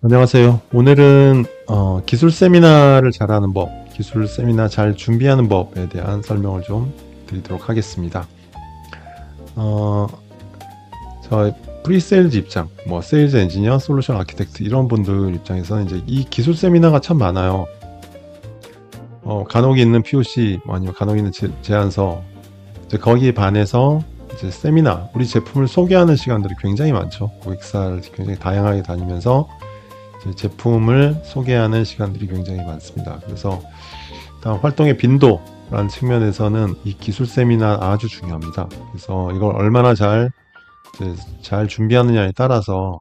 안녕하세요. 오늘은 기술 세미나를 잘하는 법, 기술 세미나 잘 준비하는 법에 대한 설명을 좀 드리도록 하겠습니다. 저 프리세일즈 입장, 뭐 세일즈 엔지니어, 솔루션 아키텍트 이런 분들 입장에서는 이제 이 기술 세미나가 참 많아요. 간혹 있는 POC, 아니면 간혹 있는 제안서, 이제 거기에 반해서 이제 세미나, 우리 제품을 소개하는 시간들이 굉장히 많죠. 고객사를 굉장히 다양하게 다니면서 제품을 소개하는 시간들이 굉장히 많습니다. 그래서 다음 활동의 빈도라는 측면에서는 이 기술 세미나 아주 중요합니다. 그래서 이걸 얼마나 잘 준비하느냐에 따라서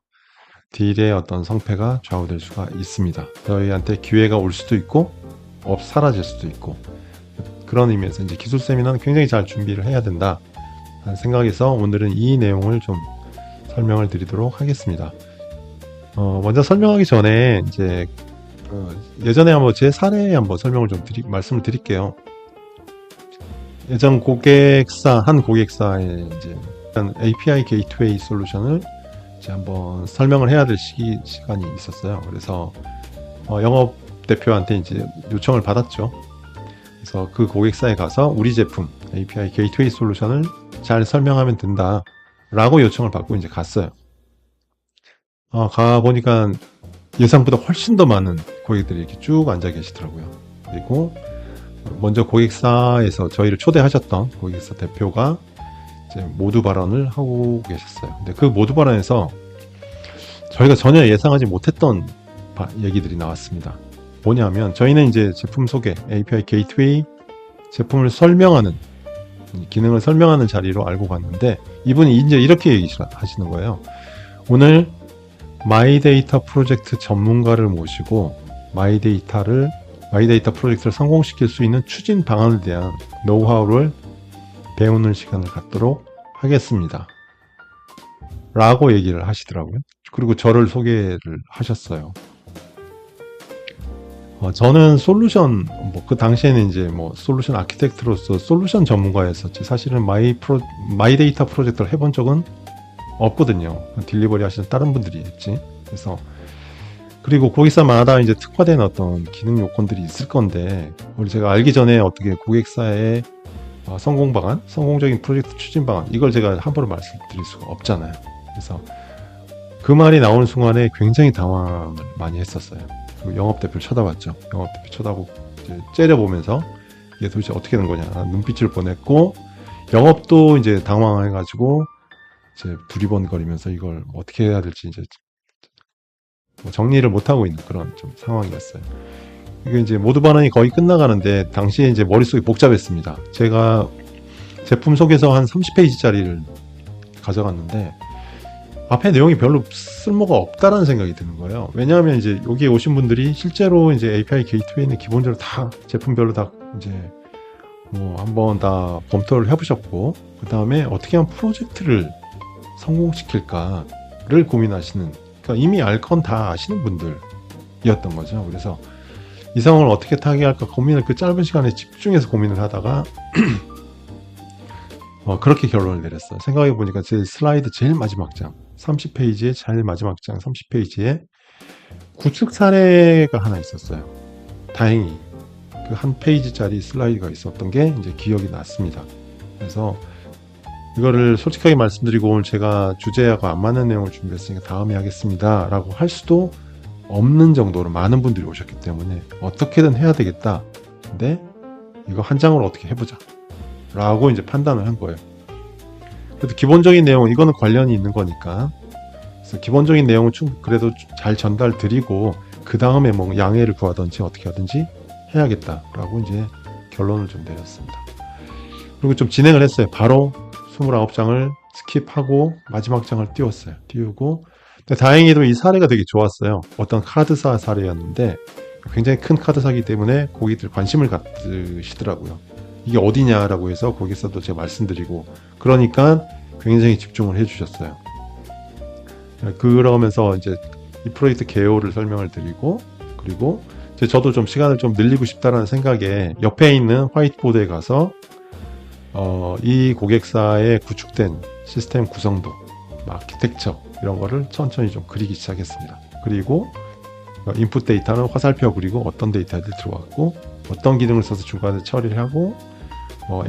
딜의 어떤 성패가 좌우될 수가 있습니다. 저희한테 기회가 올 수도 있고 사라질 수도 있고, 그런 의미에서 이제 기술 세미나는 굉장히 잘 준비를 해야 된다 하는 생각에서 오늘은 이 내용을 좀 설명을 드리도록 하겠습니다. 먼저 설명하기 전에 이제 예전에 한번 제 사례 한번 설명을 좀 말씀을 드릴게요. 예전 한 고객사의 이제 API 게이트웨이 솔루션을 이제 한번 설명을 해야 될 시간이 있었어요. 그래서 영업 대표한테 이제 요청을 받았죠. 그래서 그 고객사에 가서 우리 제품 API 게이트웨이 솔루션을 잘 설명하면 된다라고 요청을 받고 이제 갔어요. 가보니까 예상보다 훨씬 더 많은 고객들이 이렇게 쭉 앉아 계시더라고요. 그리고 먼저 고객사에서 저희를 초대하셨던 고객사 대표가 이제 모두 발언을 하고 계셨어요. 근데 그 모두 발언에서 저희가 전혀 예상하지 못했던 얘기들이 나왔습니다. 뭐냐면 저희는 이제 제품 소개, API 게이트웨이 제품을 설명하는, 기능을 설명하는 자리로 알고 갔는데 이분이 이제 이렇게 얘기하시는 거예요. 오늘 마이데이터 프로젝트 전문가를 모시고 마이데이터 프로젝트를 성공시킬 수 있는 추진 방안에 대한 노하우를 배우는 시간을 갖도록 하겠습니다. 라고 얘기를 하시더라고요. 그리고 저를 소개를 하셨어요. 저는 그 당시에는 이제 솔루션 아키텍트로서 솔루션 전문가였었지, 사실은 마이데이터 프로젝트를 해본 적은 없거든요. 딜리버리 하시는 다른 분들이 있지. 그래서 그리고 고객사마다 이제 특화된 어떤 기능 요건들이 있을 건데, 제가 알기 전에 어떻게 고객사의 성공 방안, 성공적인 프로젝트 추진 방안, 이걸 제가 함부로 말씀드릴 수가 없잖아요. 그래서 그 말이 나오는 순간에 굉장히 당황을 많이 했었어요. 그리고 영업대표를 쳐다봤죠. 영업대표 쳐다보고 이제 째려보면서 이게 도대체 어떻게 된 거냐 눈빛을 보냈고, 영업도 이제 당황해가지고 이제 두리번거리면서 이걸 어떻게 해야 될지 이제 정리를 못하고 있는 그런 좀 상황이었어요. 이게 이제 모두 발언이 거의 끝나가는데 당시에 이제 머릿속이 복잡했습니다. 제가 제품 소개서 한 30페이지짜리를 가져갔는데 앞에 내용이 별로 쓸모가 없다라는 생각이 드는 거예요. 왜냐하면 이제 여기 오신 분들이 실제로 이제 API 게이트웨이는 기본적으로 다 제품별로 다 이제 한번 다 검토를 해보셨고, 그 다음에 어떻게 하면 프로젝트를 성공시킬까를 고민하시는, 그러니까 이미 알 건 다 아시는 분들이었던 거죠. 그래서 이 상황을 어떻게 타개할까 고민을 그 짧은 시간에 집중해서 고민을 하다가 그렇게 결론을 내렸어요. 생각해보니까 제 슬라이드 제일 마지막 장 30페이지에 제일 마지막 장 30페이지에 구축 사례가 하나 있었어요. 다행히 그 한 페이지짜리 슬라이드가 있었던 게 이제 기억이 났습니다. 그래서 이거를 솔직하게 말씀드리고 오늘 제가 주제하고 안 맞는 내용을 준비했으니까 다음에 하겠습니다 라고 할 수도 없는 정도로 많은 분들이 오셨기 때문에 어떻게든 해야 되겠다. 근데 이거 한 장으로 어떻게 해보자 라고 이제 판단을 한 거예요. 그래도 기본적인 내용은 이거는 관련이 있는 거니까, 그래서 기본적인 내용은 그래도 잘 전달 드리고 그 다음에 양해를 구하든지 어떻게 하든지 해야겠다라고 이제 결론을 좀 내렸습니다. 그리고 좀 진행을 했어요. 바로 29장을 스킵하고 마지막 장을 띄우고, 근데 다행히도 이 사례가 되게 좋았어요. 어떤 카드사 사례였는데 굉장히 큰 카드사기 때문에 고객들 관심을 갖으시더라고요. 이게 어디냐라고 해서 고객사도 제가 말씀드리고, 그러니까 굉장히 집중을 해주셨어요. 그러면서 이제 이 프로젝트 개요를 설명을 드리고, 그리고 저도 좀 시간을 좀 늘리고 싶다라는 생각에 옆에 있는 화이트보드에 가서 이 고객사의 구축된 시스템 구성도, 아키텍처 이런 거를 천천히 좀 그리기 시작했습니다. 그리고 인풋 데이터는 화살표 그리고 어떤 데이터들이 들어왔고 어떤 기능을 써서 중간에 처리를 하고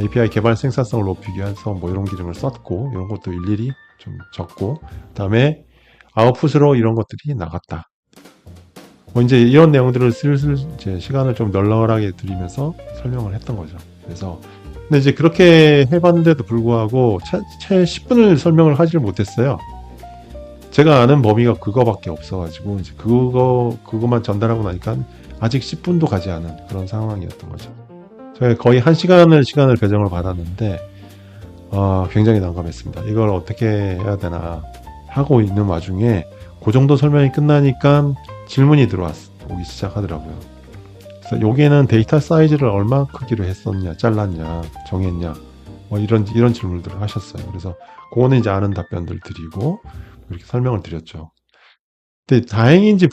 API 개발 생산성을 높이기 위해서 뭐 이런 기능을 썼고 이런 것도 일일이 좀 적고 그다음에 아웃풋으로 이런 것들이 나갔다. 이제 이런 내용들을 슬슬 이제 시간을 좀 널널하게 들이면서 설명을 했던 거죠. 그래서 근데 이제 그렇게 해봤는데도 불구하고 채 10분을 설명을 하지를 못했어요. 제가 아는 범위가 그거밖에 없어가지고 이제 그거만 전달하고 나니까 아직 10분도 가지 않은 그런 상황이었던 거죠. 저희가 거의 1시간을 배정을 받았는데 굉장히 난감했습니다. 이걸 어떻게 해야 되나 하고 있는 와중에 그 정도 설명이 끝나니까 질문이 오기 시작하더라고요. 그래서 여기에는 데이터 사이즈를 얼마 크기로 했었냐, 잘랐냐, 정했냐, 뭐 이런 질문들을 하셨어요. 그래서 그거는 이제 아는 답변들 드리고 이렇게 설명을 드렸죠. 근데 다행인지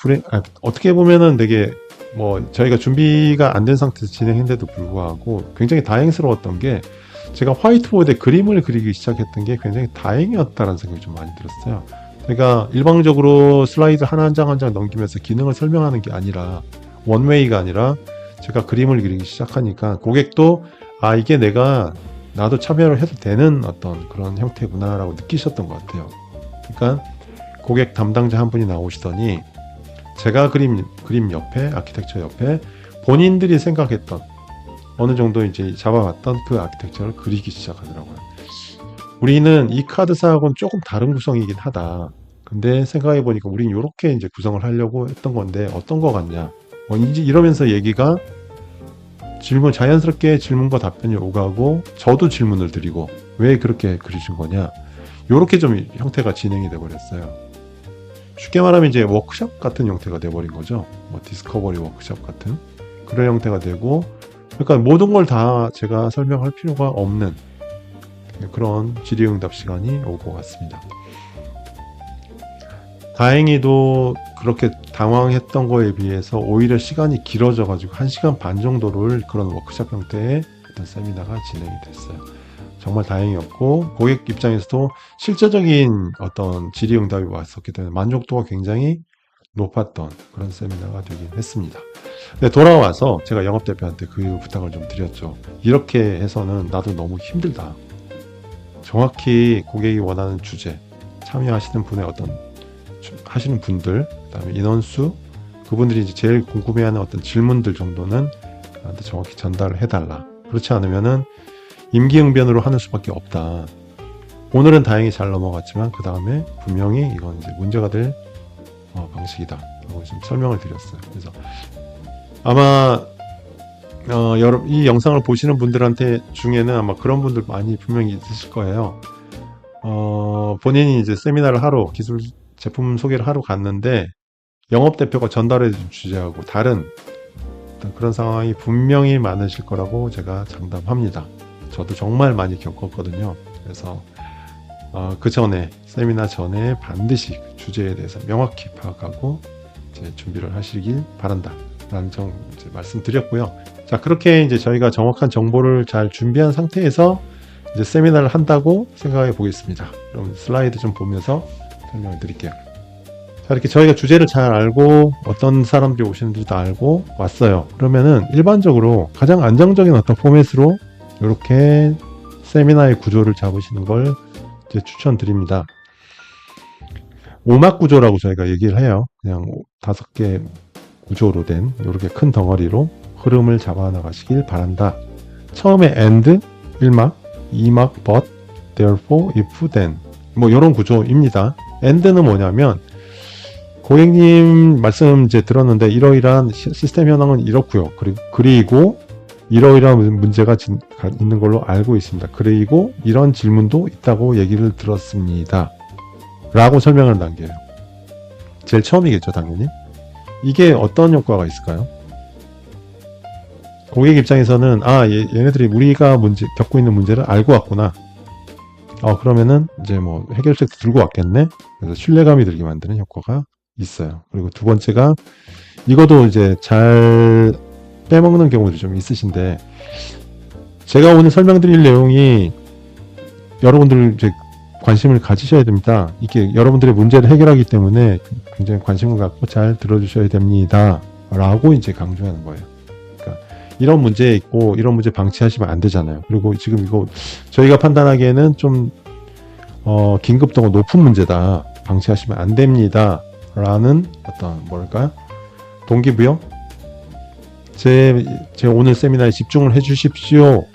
어떻게 보면은 되게 뭐 저희가 준비가 안 된 상태에서 진행했는데도 불구하고 굉장히 다행스러웠던 게 제가 화이트보드에 그림을 그리기 시작했던 게 굉장히 다행이었다는 생각이 좀 많이 들었어요. 그러니까 일방적으로 슬라이드 한 장 한 장 넘기면서 기능을 설명하는 게 아니라 원웨이가 아니라 제가 그림을 그리기 시작하니까 고객도 이게 나도 참여를 해도 되는 어떤 그런 형태구나 라고 느끼셨던 것 같아요. 그러니까 고객 담당자 한 분이 나오시더니 제가 그림 옆에 아키텍처 옆에 본인들이 생각했던 어느 정도 이제 잡아왔던 그 아키텍처를 그리기 시작하더라고요. 우리는 이 카드사하고는 조금 다른 구성이긴 하다. 근데 생각해보니까 우린 이렇게 이제 구성을 하려고 했던 건데 어떤 거 같냐. 이러면서 얘기가 자연스럽게 질문과 답변이 오가고 저도 질문을 드리고 왜 그렇게 그리신 거냐. 요렇게 좀 형태가 진행이 돼버렸어요. 쉽게 말하면 이제 워크숍 같은 형태가 돼버린 거죠. 뭐 디스커버리 워크숍 같은 그런 형태가 되고 그러니까 모든 걸 다 제가 설명할 필요가 없는 그런 질의응답 시간이 오고 갔습니다. 다행히도 그렇게 당황했던 거에 비해서 오히려 시간이 길어져 가지고 1시간 반 정도를 그런 워크숍 형태의 어떤 세미나가 진행이 됐어요. 정말 다행이었고 고객 입장에서도 실제적인 어떤 질의응답이 왔었기 때문에 만족도가 굉장히 높았던 그런 세미나가 되긴 했습니다. 근데 돌아와서 제가 영업대표한테 그 부탁을 좀 드렸죠. 이렇게 해서는 나도 너무 힘들다. 정확히 고객이 원하는 주제, 참여하시는 분의 하시는 분들, 그다음에 인원수, 그분들이 이제 제일 궁금해하는 어떤 질문들 정도는 나한테 정확히 전달을 해달라. 그렇지 않으면은 임기응변으로 하는 수밖에 없다. 오늘은 다행히 잘 넘어갔지만 그 다음에 분명히 이건 이제 문제가 될 방식이다. 라고 좀 설명을 드렸어요. 그래서 아마 이 영상을 보시는 분들한테 중에는 아마 그런 분들 많이 분명히 있으실 거예요. 본인이 이제 세미나를 하러 제품 소개를 하러 갔는데 영업대표가 전달해 준 주제하고 다른 그런 상황이 분명히 많으실 거라고 제가 장담합니다. 저도 정말 많이 겪었거든요. 그래서 그 전에 세미나 전에 반드시 그 주제에 대해서 명확히 파악하고 이제 준비를 하시길 바란다 라는 점 이제 말씀드렸고요. 자, 그렇게 이제 저희가 정확한 정보를 잘 준비한 상태에서 이제 세미나를 한다고 생각해 보겠습니다. 그럼 슬라이드 좀 보면서 설명을 드릴게요. 자, 이렇게 저희가 주제를 잘 알고 어떤 사람들이 오시는지도 알고 왔어요. 그러면은 일반적으로 가장 안정적인 어떤 포맷으로 이렇게 세미나의 구조를 잡으시는 걸 이제 추천드립니다. 오막 구조라고 저희가 얘기를 해요. 그냥 5개 구조로 된 이렇게 큰 덩어리로 흐름을 잡아 나가시길 바란다. 처음에 and 1막, 2막 but, therefore, if, then 뭐 이런 구조입니다. and는 뭐냐면 고객님 말씀 이제 들었는데 이러이러한 시스템 현황은 이렇고요. 그리고 이러이러한 문제가 있는 걸로 알고 있습니다. 그리고 이런 질문도 있다고 얘기를 들었습니다. 라고 설명을 남겨요. 제일 처음이겠죠, 당연히. 이게 어떤 효과가 있을까요? 고객 입장에서는 얘네들이 우리가 겪고 있는 문제를 알고 왔구나. 그러면은 이제 뭐 해결책도 들고 왔겠네. 그래서 신뢰감이 들게 만드는 효과가 있어요. 그리고 두 번째가 이것도 이제 잘 빼먹는 경우도 좀 있으신데 제가 오늘 설명드릴 내용이 여러분들 이제 관심을 가지셔야 됩니다. 이게 여러분들의 문제를 해결하기 때문에 굉장히 관심을 갖고 잘 들어주셔야 됩니다. 라고 이제 강조하는 거예요. 그러니까 이런 문제 있고 이런 문제 방치하시면 안 되잖아요. 그리고 지금 이거 저희가 판단하기에는 좀 긴급도가 높은 문제다. 방치하시면 안 됩니다. 라는 어떤 뭐랄까요? 동기부여? 제 오늘 세미나에 집중을 해 주십시오.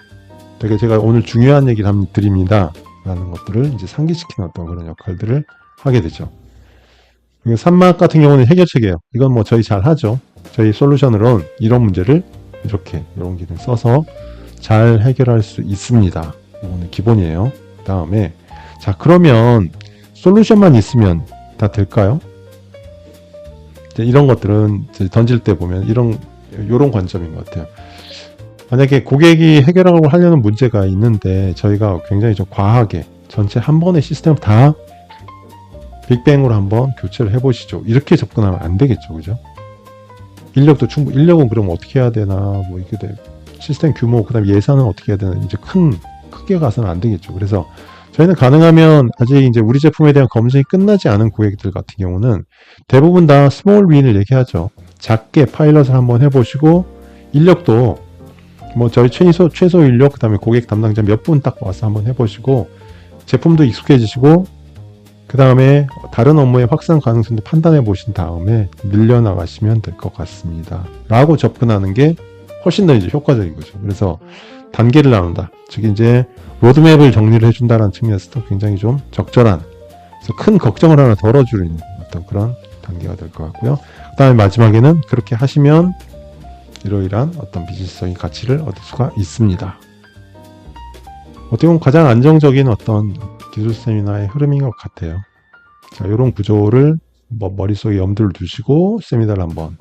되게 제가 오늘 중요한 얘기를 한번 드립니다. 라는 것들을 이제 상기시키는 어떤 그런 역할들을 하게 되죠. 3막 같은 경우는 해결책이에요. 이건 뭐 저희 잘 하죠. 저희 솔루션으로는 이런 문제를 이렇게 이런 기능 써서 잘 해결할 수 있습니다. 이거는 기본이에요. 그 다음에 자 그러면 솔루션만 있으면 다 될까요? 이런 것들은 던질 때 보면 이런 관점인 것 같아요. 만약에 고객이 해결하려고 하려는 문제가 있는데 저희가 굉장히 좀 과하게 전체 한 번의 시스템을 다 빅뱅으로 한번 교체를 해보시죠. 이렇게 접근하면 안 되겠죠, 그죠? 인력은 그럼 어떻게 해야 되나, 뭐 이게 시스템 규모, 그 다음에 예산은 어떻게 해야 되나, 이제 크게 가서는 안 되겠죠. 그래서 저희는 가능하면 아직 이제 우리 제품에 대한 검증이 끝나지 않은 고객들 같은 경우는 대부분 다 스몰 윈을 얘기하죠. 작게 파일럿을 한번 해보시고 인력도 뭐 저희 최소 인력 그 다음에 고객 담당자 몇 분 딱 와서 한번 해보시고 제품도 익숙해지시고 그 다음에 다른 업무의 확산 가능성도 판단해 보신 다음에 늘려나가시면 될 것 같습니다. 라고 접근하는 게 훨씬 더 이제 효과적인 거죠. 그래서 단계를 나눈다. 즉 이제 로드맵을 정리를 해준다는 측면에서도 굉장히 좀 적절한, 그래서 큰 걱정을 하나 덜어주는 어떤 그런 단계가 될 것 같고요. 그 다음에 마지막에는 그렇게 하시면 이러이러한 어떤 비즈니스적인 가치를 얻을 수가 있습니다. 어떻게 보면 가장 안정적인 어떤 기술 세미나의 흐름인 것 같아요. 자, 이런 구조를 뭐 머릿속에 염두를 두시고 세미나를 한번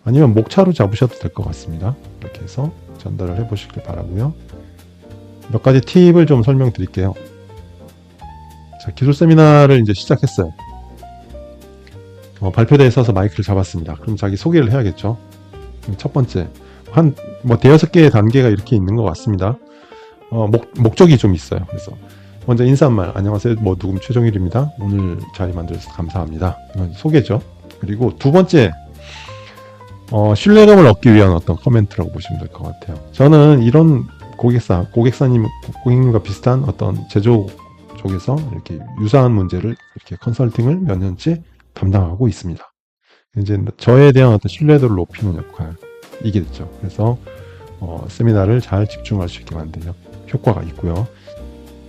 아니면 목차로 잡으셔도 될 것 같습니다. 이렇게 해서 전달을 해 보시길 바라고요. 몇 가지 팁을 좀 설명드릴게요. 자, 기술 세미나를 이제 시작했어요. 발표대에 서서 마이크를 잡았습니다. 그럼 자기 소개를 해야겠죠. 첫 번째, 뭐 대여섯 개의 단계가 이렇게 있는 것 같습니다. 목적이 좀 있어요. 그래서 먼저 인사말, 안녕하세요. 뭐 누구 최종일입니다. 오늘 자리 만들어주셔서 감사합니다. 이건 소개죠. 그리고 두 번째, 신뢰감을 얻기 위한 어떤 코멘트라고 보시면 될 것 같아요. 저는 이런 고객님과 비슷한 어떤 제조 쪽에서 이렇게 유사한 문제를 이렇게 컨설팅을 몇 년째 담당하고 있습니다. 이제 저에 대한 어떤 신뢰도를 높이는 역할이게 됐죠. 그래서 세미나를 잘 집중할 수 있게 만드는 효과가 있고요.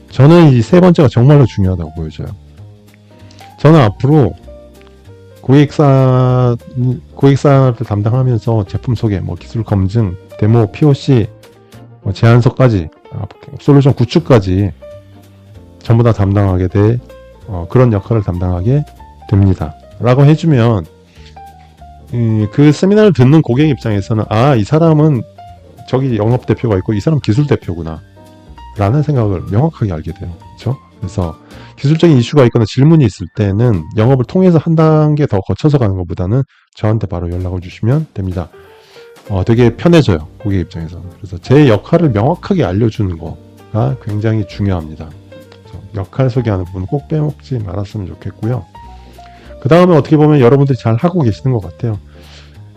저는 이 세 번째가 정말로 중요하다고 보여져요. 저는 앞으로 고객사를 담당하면서 제품 소개, 뭐 기술 검증, 데모, POC, 뭐 제안서까지, 솔루션 구축까지 전부 다 담당하게 돼 그런 역할을 담당하게 됩니다. 라고 해주면 그 세미나를 듣는 고객 입장에서는 이 사람은 저기 영업대표가 있고 이 사람 기술대표구나 라는 생각을 명확하게 알게 돼요. 그렇죠? 그래서 기술적인 이슈가 있거나 질문이 있을 때는 영업을 통해서 한 단계 더 거쳐서 가는 것보다는 저한테 바로 연락을 주시면 됩니다. 되게 편해져요. 고객 입장에서. 그래서 제 역할을 명확하게 알려주는 거가 굉장히 중요합니다. 역할 소개하는 부분 꼭 빼먹지 말았으면 좋겠고요. 그 다음에 어떻게 보면 여러분들이 잘 하고 계시는 것 같아요.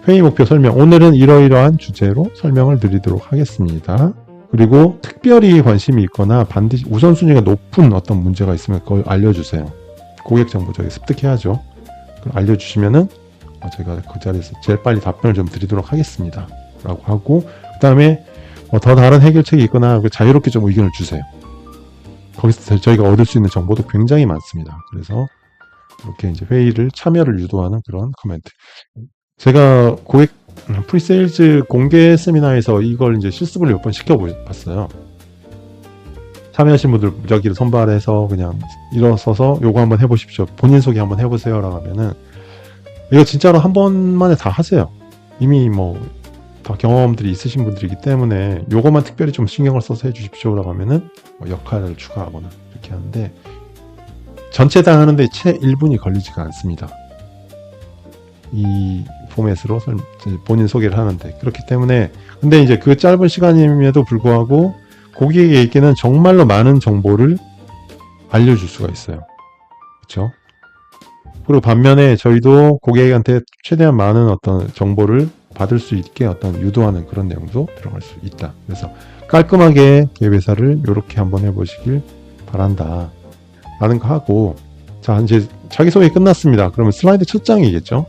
회의 목표 설명. 오늘은 이러이러한 주제로 설명을 드리도록 하겠습니다. 그리고 특별히 관심이 있거나 반드시 우선순위가 높은 어떤 문제가 있으면 그걸 알려주세요. 고객 정보 저희 습득해야죠. 그걸 알려주시면은 제가 그 자리에서 제일 빨리 답변을 좀 드리도록 하겠습니다. 라고 하고, 그 다음에 더 다른 해결책이 있거나 자유롭게 좀 의견을 주세요. 거기서 저희가 얻을 수 있는 정보도 굉장히 많습니다. 그래서 이렇게 이제 회의를 참여를 유도하는 그런 코멘트. 제가 고객 프리세일즈 공개 세미나에서 이걸 이제 실습을 몇 번 시켜봤어요. 참여하신 분들 무작위로 선발해서 그냥 일어서서 요거 한번 해보십시오. 본인 소개 한번 해보세요. 라고 하면은 이거 진짜로 한 번만에 다 하세요. 이미 뭐 다 경험들이 있으신 분들이기 때문에 요거만 특별히 좀 신경을 써서 해주십시오. 라고 하면은 뭐 역할을 추가하거나 이렇게 하는데 전체 다 하는데 채 1분이 걸리지가 않습니다. 이 포맷으로 본인 소개를 하는데 그렇기 때문에 근데 이제 그 짧은 시간임에도 불구하고 고객에게는 정말로 많은 정보를 알려줄 수가 있어요. 그렇죠? 그리고 반면에 저희도 고객한테 최대한 많은 어떤 정보를 받을 수 있게 어떤 유도하는 그런 내용도 들어갈 수 있다. 그래서 깔끔하게 계획회사를 이렇게 한번 해보시길 바란다. 라는 거 하고, 자, 이제 자기소개 끝났습니다. 그러면 슬라이드 첫 장이겠죠?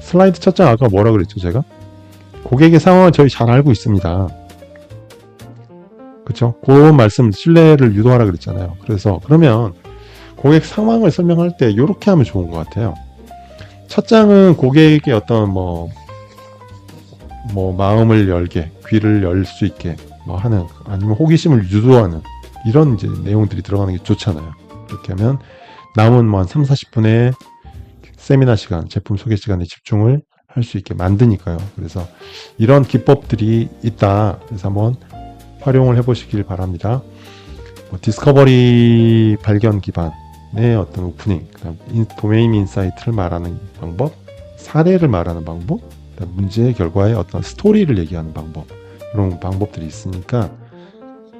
슬라이드 첫 장 아까 뭐라 그랬죠, 제가? 고객의 상황을 저희 잘 알고 있습니다. 그쵸? 그런 말씀, 신뢰를 유도하라 그랬잖아요. 그래서, 그러면 고객 상황을 설명할 때 이렇게 하면 좋은 것 같아요. 첫 장은 고객의 어떤 마음을 열게, 귀를 열 수 있게 하는, 아니면 호기심을 유도하는 이런 이제 내용들이 들어가는 게 좋잖아요. 그렇게 하면 남은 한 3, 40분의 세미나 시간, 제품 소개 시간에 집중을 할 수 있게 만드니까요. 그래서 이런 기법들이 있다. 그래서 한번 활용을 해보시길 바랍니다. 디스커버리 발견 기반의 어떤 오프닝, 그다음 도메인 인사이트를 말하는 방법, 사례를 말하는 방법, 문제 결과의 어떤 스토리를 얘기하는 방법, 이런 방법들이 있으니까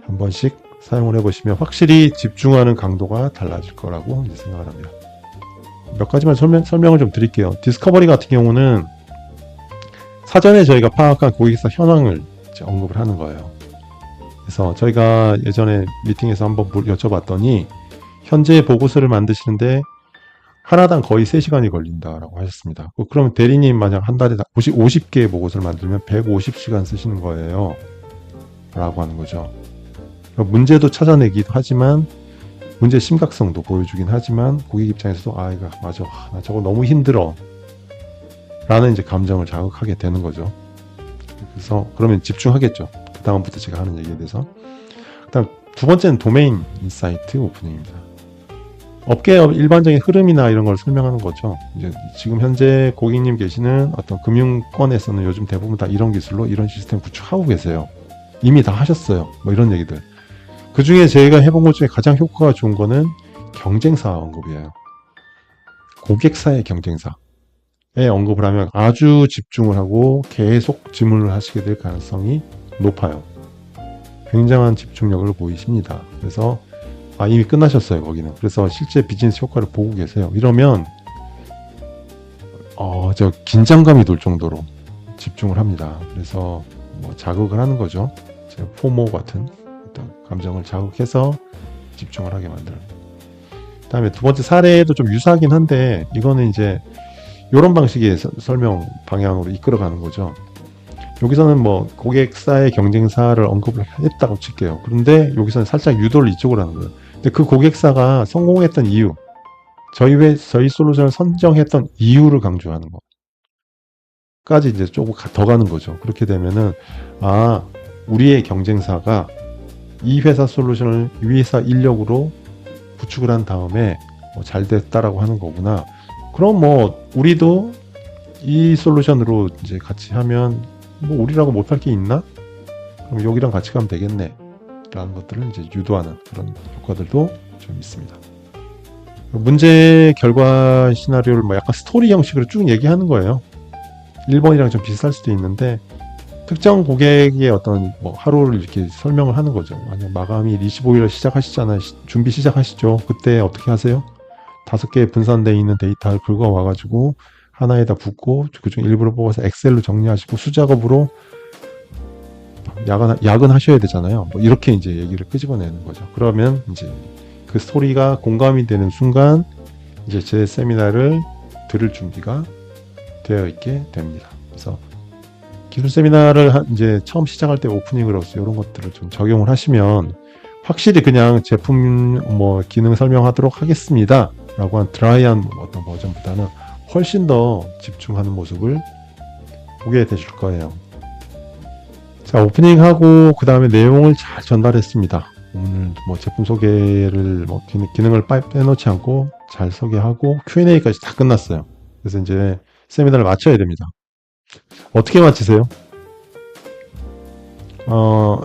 한 번씩 사용을 해보시면 확실히 집중하는 강도가 달라질 거라고 이제 생각을 합니다. 몇 가지만 설명을 좀 드릴게요. 디스커버리 같은 경우는 사전에 저희가 파악한 고객사 현황을 이제 언급을 하는 거예요. 그래서 저희가 예전에 미팅에서 한번 여쭤봤더니 현재 보고서를 만드시는데 하나당 거의 3시간이 걸린다라고 하셨습니다. 그러면 대리님 만약 한 달에 50개의 보고서를 만들면 150시간 쓰시는 거예요. 라고 하는 거죠. 문제도 찾아내기도 하지만 문제 심각성도 보여주긴 하지만 고객 입장에서도 이거 맞아, 나 저거 너무 힘들어 라는 이제 감정을 자극하게 되는 거죠. 그래서 그러면 집중하겠죠. 그 다음부터 제가 하는 얘기에 대해서. 그다음 두 번째는 도메인 인사이트 오프닝입니다. 업계 일반적인 흐름이나 이런 걸 설명하는 거죠. 이제 지금 현재 고객님 계시는 어떤 금융권에서는 요즘 대부분 다 이런 기술로 이런 시스템 구축하고 계세요. 이미 다 하셨어요. 이런 얘기들. 그 중에 저희가 해본 것 중에 가장 효과가 좋은 거는 경쟁사 언급이에요. 고객사의 경쟁사에 언급을 하면 아주 집중을 하고 계속 질문을 하시게 될 가능성이 높아요. 굉장한 집중력을 보이십니다. 그래서 이미 끝나셨어요, 거기는. 그래서 실제 비즈니스 효과를 보고 계세요. 이러면 저 긴장감이 돌 정도로 집중을 합니다. 그래서 자극을 하는 거죠. 포모 같은 어떤 감정을 자극해서 집중을 하게 만들어요. 그 다음에 두 번째 사례도 좀 유사하긴 한데 이거는 이제 이런 방식의 설명 방향으로 이끌어가는 거죠. 여기서는 고객사의 경쟁사를 언급을 했다고 칠게요. 그런데 여기서는 살짝 유도를 이쪽으로 하는 거예요. 근데 그 고객사가 성공했던 이유, 저희 솔루션을 선정했던 이유를 강조하는 것까지 이제 조금 더 가는 거죠. 그렇게 되면은 우리의 경쟁사가 이 회사 솔루션을 이 회사 인력으로 구축을 한 다음에 잘 됐다라고 하는 거구나. 그럼 우리도 이 솔루션으로 이제 같이 하면 우리라고 못할 게 있나? 그럼 여기랑 같이 가면 되겠네. 라는 것들을 이제 유도하는 그런 효과들도 좀 있습니다. 문제 결과 시나리오를 약간 스토리 형식으로 쭉 얘기하는 거예요. 1번이랑 좀 비슷할 수도 있는데 특정 고객의 어떤 하루를 이렇게 설명을 하는 거죠. 만약 마감일 25일 시작하시잖아요. 준비 시작하시죠. 그때 어떻게 하세요? 5개 분산되어 있는 데이터를 긁어와가지고 하나에다 붓고 그중 일부를 뽑아서 엑셀로 정리하시고 수작업으로 야근하셔야 되잖아요. 이렇게 이제 얘기를 끄집어내는 거죠. 그러면 이제 그 스토리가 공감이 되는 순간 이제 제 세미나를 들을 준비가 되어 있게 됩니다. 그래서 기술 세미나를 이제 처음 시작할 때 오프닝으로서 이런 것들을 좀 적용을 하시면 확실히 그냥 제품 기능 설명하도록 하겠습니다 라고 한 드라이한 어떤 버전보다는 훨씬 더 집중하는 모습을 보게 되실 거예요. 자, 오프닝하고 그 다음에 내용을 잘 전달했습니다. 오늘 제품 소개를 기능을 빼놓지 않고 잘 소개하고 Q&A까지 다 끝났어요. 그래서 이제 세미나를 마쳐야 됩니다. 어떻게 마치세요?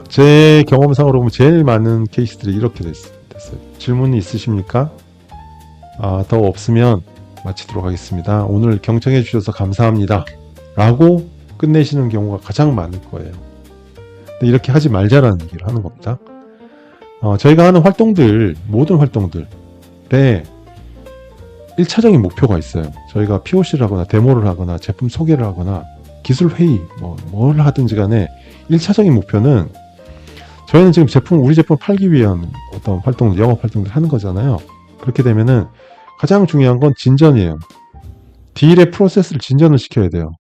제 경험상으로 보면 제일 많은 케이스들이 이렇게 됐어요. 질문이 있으십니까? 더 없으면 마치도록 하겠습니다. 오늘 경청해 주셔서 감사합니다. 라고 끝내시는 경우가 가장 많을 거예요. 근데 이렇게 하지 말자라는 얘기를 하는 겁니다. 저희가 하는 활동들, 모든 활동들, 때 1차적인 목표가 있어요. 저희가 POC를 하거나 데모를 하거나 제품 소개를 하거나 기술 회의 뭘 하든지 간에 1차적인 목표는 저희는 지금 우리 제품 팔기 위한 어떤 활동, 영업 활동들 하는 거잖아요. 그렇게 되면은 가장 중요한 건 진전이에요. 딜의 프로세스를 진전을 시켜야 돼요.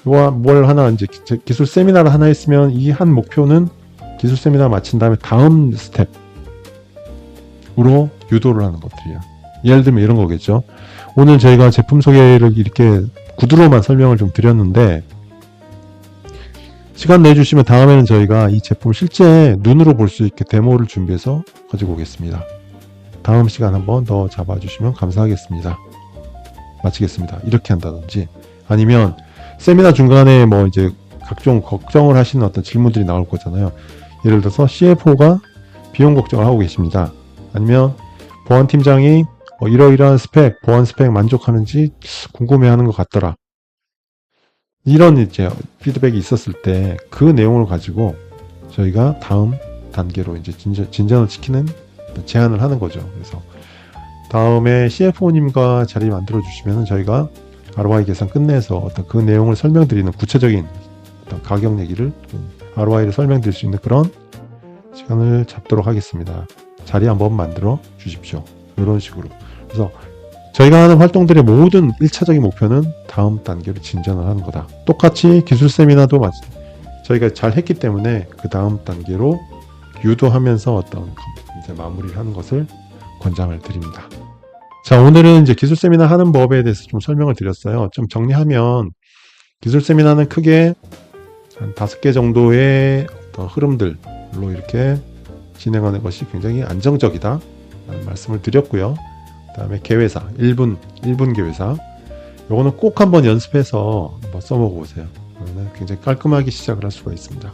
뭘 하나 이제 기술 세미나를 하나 했으면 이 한 목표는 기술 세미나 마친 다음에 다음 스텝으로 유도를 하는 것들이야. 예를 들면 이런 거겠죠. 오늘 저희가 제품 소개를 이렇게 구두로만 설명을 좀 드렸는데 시간 내주시면 다음에는 저희가 이 제품을 실제 눈으로 볼 수 있게 데모를 준비해서 가지고 오겠습니다. 다음 시간 한번 더 잡아주시면 감사하겠습니다. 마치겠습니다. 이렇게 한다든지 아니면 세미나 중간에 뭐 이제 각종 걱정을 하시는 어떤 질문들이 나올 거잖아요. 예를 들어서 CFO가 비용 걱정을 하고 계십니다. 아니면 보안팀장이 이러이러한 스펙, 보안 스펙 만족하는지 궁금해하는 것 같더라. 이런 이제 피드백이 있었을 때 그 내용을 가지고 저희가 다음 단계로 이제 진전을 시키는 제안을 하는 거죠. 그래서 다음에 CFO님과 자리 만들어 주시면 저희가 ROI 계산 끝내서 어떤 그 내용을 설명드리는 구체적인 어떤 가격 얘기를 ROI를 설명드릴 수 있는 그런 시간을 잡도록 하겠습니다. 자리 한번 만들어 주십시오. 이런 식으로. 그래서 저희가 하는 활동들의 모든 1차적인 목표는 다음 단계로 진전을 하는 거다. 똑같이 기술 세미나도 저희가 잘 했기 때문에 그 다음 단계로 유도하면서 어떤 이제 마무리를 하는 것을 권장을 드립니다. 자, 오늘은 이제 기술 세미나 하는 법에 대해서 좀 설명을 드렸어요. 좀 정리하면 기술 세미나는 크게 한 5개 정도의 어떤 흐름들로 이렇게 진행하는 것이 굉장히 안정적이다 라는 말씀을 드렸고요. 그 다음에 개회사, 1분 개회사. 요거는 꼭 한번 연습해서 한번 써보고 오세요. 그러면 굉장히 깔끔하게 시작을 할 수가 있습니다.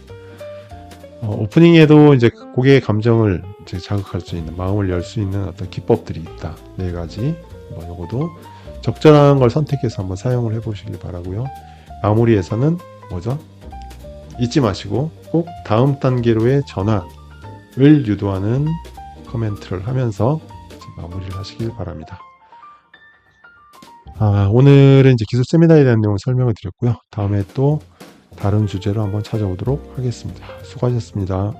오프닝에도 이제 고객의 감정을 이제 자극할 수 있는, 마음을 열 수 있는 어떤 기법들이 있다. 4가지. 요것도 적절한 걸 선택해서 한번 사용을 해보시길 바라고요. 마무리에서는 뭐죠? 잊지 마시고 꼭 다음 단계로의 전환을 유도하는 코멘트를 하면서 마무리를 하시길 바랍니다. 오늘은 이제 기술 세미나에 대한 내용을 설명을 드렸고요. 다음에 또 다른 주제로 한번 찾아오도록 하겠습니다. 수고하셨습니다.